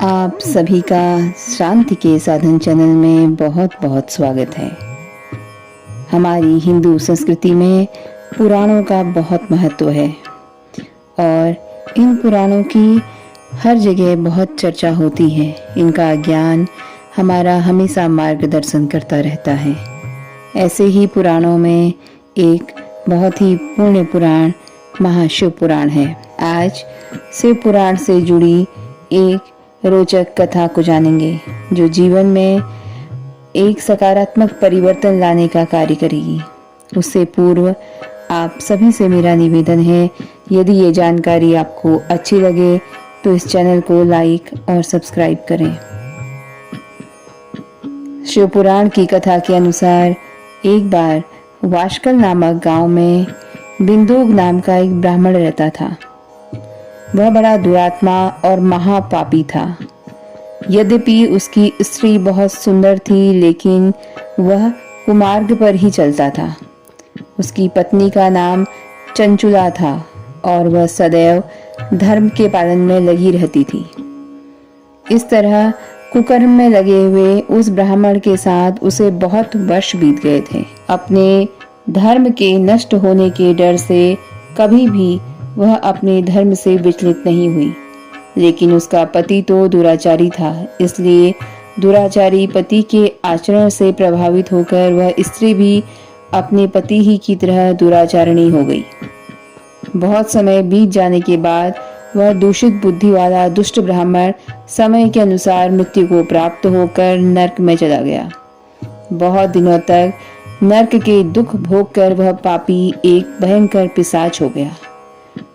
आप सभी का शांति के साधन चैनल में बहुत बहुत स्वागत है। हमारी हिंदू संस्कृति में पुराणों का बहुत महत्व है और इन पुराणों की हर जगह बहुत चर्चा होती है। इनका ज्ञान हमारा हमेशा मार्गदर्शन करता रहता है। ऐसे ही पुराणों में एक बहुत ही पुण्य पुराण महाशिव पुराण है। आज शिव पुराण से जुड़ी एक रोचक कथा को जानेंगे जो जीवन में एक सकारात्मक परिवर्तन लाने का कार्य करेगी। उससे पूर्व आप सभी से मेरा निवेदन है, यदि ये जानकारी आपको अच्छी लगे तो इस चैनल को लाइक और सब्सक्राइब करें। शिव पुराण की कथा के अनुसार एक बार वाशकल नामक गांव में बिंदुक नाम का एक ब्राह्मण रहता था। वह बड़ा दुरात्मा और महापापी था। यद्यपि उसकी स्त्री बहुत सुंदर थी, लेकिन वह कुमार्ग पर ही चलता था। उसकी पत्नी का नाम चंचुला था और वह सदैव धर्म के पालन में लगी रहती थी। इस तरह कुकर्म में लगे हुए उस ब्राह्मण के साथ उसे बहुत वर्ष बीत गए थे। अपने धर्म के नष्ट होने के डर से कभी भी वह अपने धर्म से विचलित नहीं हुई। लेकिन उसका पति तो दुराचारी था, इसलिए दुराचारी पति के आचरण से प्रभावित होकर वह स्त्री भी अपने पति ही की तरह दुराचारणी हो गई। बहुत समय बीत जाने के बाद वह दूषित बुद्धि वाला दुष्ट ब्राह्मण समय के अनुसार मृत्यु को प्राप्त होकर नरक में चला गया। बहुत दिनों तक नरक के दुख भोग कर वह पापी एक भयंकर पिशाच हो गया।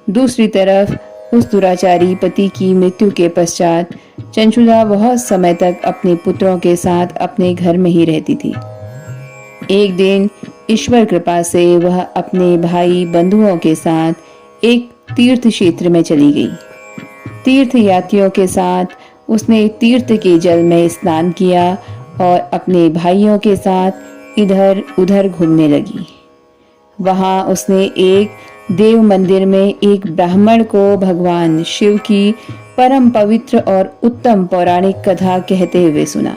दूसरी तरफ उस दुराचारी पति की मृत्यु के पश्चात चंचुला बहुत समय तक अपने पुत्रों के साथ अपने घर में ही रहती थी। एक दिन ईश्वर कृपा से वह अपने भाई बंधुओं के साथ एक तीर्थ क्षेत्र में चली गई। तीर्थ यात्रियों के साथ उसने तीर्थ के जल में स्नान किया और अपने भाइयों के साथ इधर उधर घूमने लगी। वहां उसने एक देव मंदिर में एक ब्राह्मण को भगवान शिव की परम पवित्र और उत्तम पौराणिक कथा कहते हुए सुना।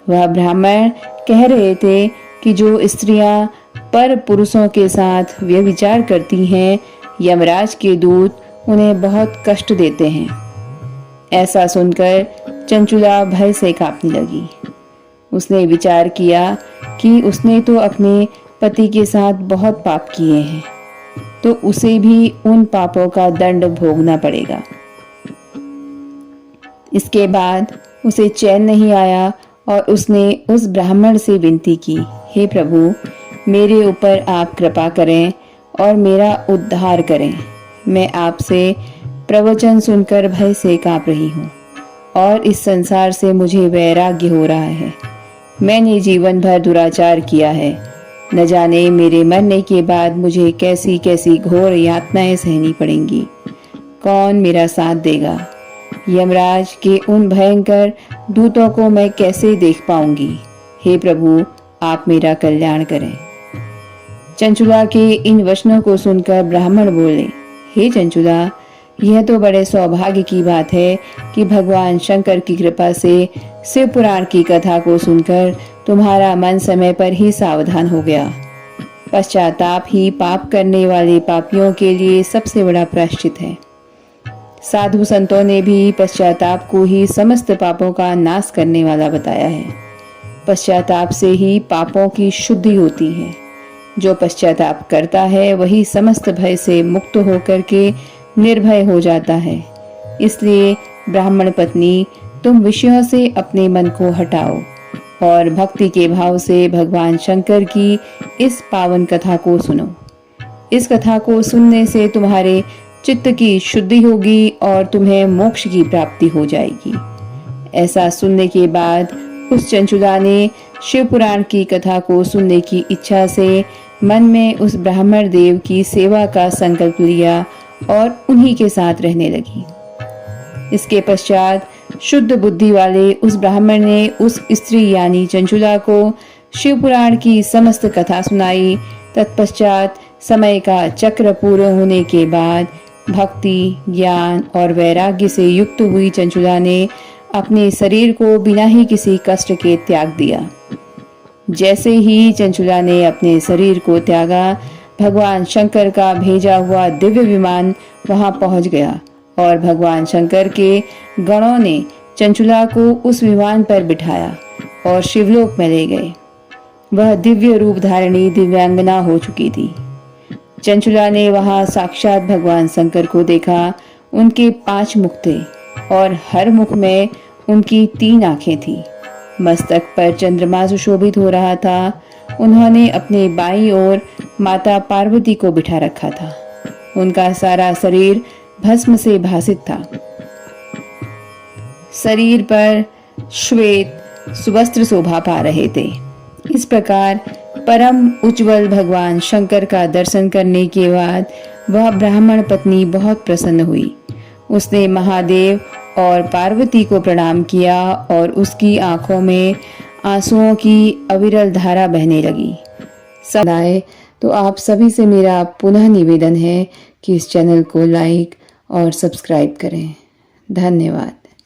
वह ब्राह्मण कह रहे थे कि जो स्त्रियां पर पुरुषों के साथ व्यभिचार करती हैं, यमराज के दूत उन्हें बहुत कष्ट देते हैं। ऐसा सुनकर चंचुला भय से कांपने लगी। उसने विचार किया कि उसने तो अपने पति के साथ बहुत पाप किए हैं, तो उसे भी उन पापों का दंड भोगना पड़ेगा। इसके बाद उसे चैन नहीं आया और उसने उस ब्राह्मण से विनती की, हे प्रभु, मेरे ऊपर आप कृपा करें और मेरा उद्धार करें। मैं आपसे प्रवचन सुनकर भय से कांप रही हूँ और इस संसार से मुझे वैराग्य हो रहा है। मैंने जीवन भर दुराचार किया है। न जाने मेरे मरने के बाद मुझे कैसी कैसी घोर यातनाएं सहनी पड़ेंगी। कौन मेरा साथ देगा? यमराज के उन भयंकर दूतों को मैं कैसे देख पाऊंगी? हे प्रभु, आप मेरा कल्याण करें। चंचुला के इन वचनों को सुनकर ब्राह्मण बोले, हे चंचुला, यह तो बड़े सौभाग्य की बात है कि भगवान शंकर की कृपा से शिव पुराण की कथा को सुनकर तुम्हारा मन समय पर ही सावधान हो गया। पश्चाताप ही पाप करने वाले पापियों के लिए सबसे बड़ा प्रायश्चित है। साधु संतों ने भी पश्चाताप को ही समस्त पापों का नाश करने वाला बताया है। पश्चाताप से ही पापों की शुद्धि होती है। जो पश्चाताप करता है वही समस्त भय से मुक्त होकर के निर्भय हो जाता है। इसलिए ब्राह्मण पत्नी, तुम विषयों से अपने मन को हटाओ और भक्ति के भाव से भगवान शंकर की इस पावन कथा को सुनो। इस कथा को सुनने से तुम्हारे चित्त की शुद्धि होगी और तुम्हें मोक्ष की प्राप्ति हो जाएगी। ऐसा सुनने के बाद उस चंचुला ने शिव पुराण की कथा को सुनने की इच्छा से मन में उस ब्राह्मण देव की सेवा का संकल्प लिया और उन्हीं के साथ रहने लगी। इसके पश्चात शुद्ध बुद्धि वाले उस ब्राह्मण ने उस स्त्री यानी चंचुला को शिव पुराण की समस्त कथा सुनाई। तत्पश्चात समय का चक्र पूर्ण होने के बाद भक्ति, ज्ञान और वैराग्य से युक्त हुई चंचुला ने अपने शरीर को बिना ही किसी कष्ट के त्याग दिया। जैसे ही चंचुला ने अपने शरीर को त्यागा, भगवान शंकर का भेजा हुआ दिव्य विमान वहां पहुंच गया और भगवान शंकर के गणों ने चंचुला को उस विमान पर बिठाया और शिवलोक में ले गए। वह दिव्य रूप धारिणी दिव्यांगना हो चुकी थी। चंचुला ने वहां साक्षात भगवान शंकर को देखा। उनके 5 मुख थे और हर मुख में उनकी 3 आंखें थी। मस्तक पर चंद्रमा सुशोभित हो रहा था। उन्होंने अपने बाईं ओर माता पार्वती को बिठा रखा था। उनका सारा शरीर भस्म से भासित था। शरीर पर श्वेत सुवस्त्र शोभा पा रहे थे। इस प्रकार परम उज्ज्वल भगवान शंकर का दर्शन करने के बाद वह ब्राह्मण पत्नी बहुत प्रसन्न हुई। उसने महादेव और पार्वती को प्रणाम किया और उसकी आंखों में आंसुओं की अविरल धारा बहने लगी। सदाए तो आप सभी से मेरा पुनः निवेदन है कि इस चैनल को लाइक और सब्सक्राइब करें। धन्यवाद।